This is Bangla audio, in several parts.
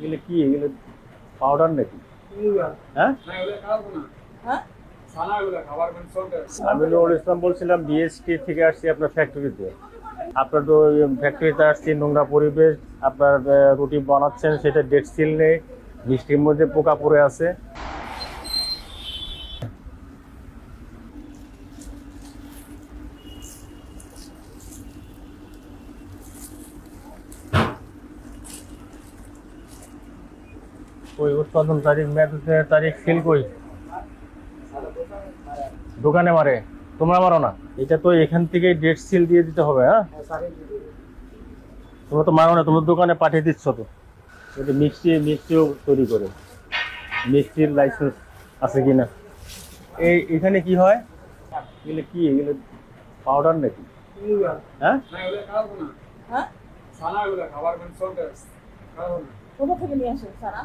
এগুলো কি এগুলো পাউডার নাকি? হ্যাঁ, আমি নুরুল ইসলাম বলছিলাম, বিএসটি থেকে আসছি আপনার ফ্যাক্টরিতে। আপনার তো ফ্যাক্টরিতে আসছি, নোংরা পরিবেশ, আপনার রুটি বানাচ্ছেন সেটা ডেট সিল নেই, মিষ্টির মধ্যে পোকা পড়ে আছে। ওই উৎপাদন তারিখ, মেয়াদের তারিখ সিল কই? দোকানে মারে, তোমরা মারো না? এটা তো এখান থেকে ডেট সিল দিয়ে দিতে হবে। হ্যাঁ, তোমরা তো মারো না, তোমার দোকানে পাঠিয়ে দিচ্ছ তো। এটা মিষ্টিও তৈরি করে, মিষ্টির লাইসেন্স আছে কিনা? এখানে কি হয়? এগুলো কি এগুলো পাউডার নাকি? হ্যাঁ, কোথা থেকে নিয়ে আসেন সানা?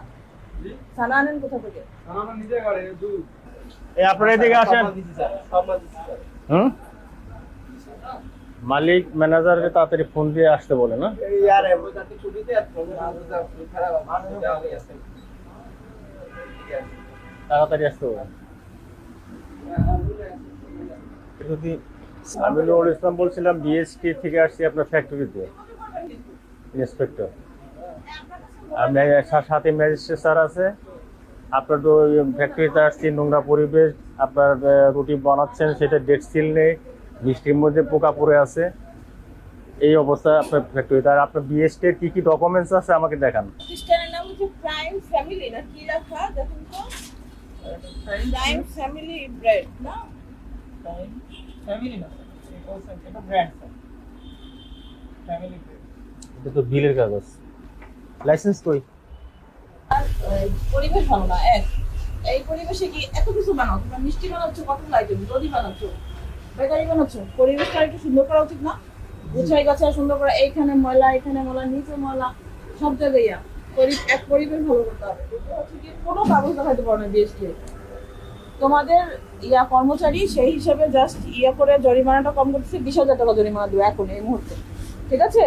সানা আনেন কোথা থেকে? আপনারা এদিকে আসেন। হুম, মালিক ম্যানেজারকে তাড়াতাড়ি ফোন দিয়ে আসতে বলে না? তাড়াতাড়ি আসতে বলে। যদি আমি নুরুল ইসলাম বলছিলাম, বিএসটি থেকে আসছি আপনার ফ্যাক্টরিতে, ইন্সপেক্টর। আর সাথে ম্যাজিস্ট্রেট স্যার আছে। আপনার তো ফ্যাক্টরিতে আসছি, নোংরা পরিবেশ, আপনার রুটি বানাচ্ছেন সেটা ডেট সিল নেই, মিষ্টির মধ্যে পোকা পড়ে আছে, এই অবস্থা আপনার ফ্যাক্টরিতে। আর আপনার বিএসটির কি কি ডকুমেন্টস আছে আমাকে দেখান। প্রতিষ্ঠানের নাম হচ্ছে প্রাইম ফ্যামিলি না কি লেখা দেখুন তো? প্রাইম ফ্যামিলি ব্রেড না? প্রাইম ফ্যামিলি না, এটা ব্র্যান্ড ফ্যামিলি ব্রেড। এটা তো বিলের কাগজ, লাইসেন্স কই? আর পরিবেশ ভালো না। এই পরিবেশে কি এত কিছু বানাও? তোমরা মিষ্টি বানাচ্ছ, কতগুলো আইটেম, দধি বানাচ্ছ, বেকারি বানাচ্ছ, পরিবেশটা একটু সুন্দর করা উচিত না? গুছাই গাছাই সুন্দর করে, এইখানে ময়লা, এখানে ময়লা, নিচে ময়লা, সব জায়গায় এক পরিবেশ ভালো করতে হবে। কোনো কাগজ দেখাইতে পারো না বিএসটি। তোমাদের কর্মচারী সেই হিসাবে জাস্ট করে জরিমানাটা কম করতেছে, 20,000 টাকা জরিমানা দেবে এখন এই মুহূর্তে, ঠিক আছে?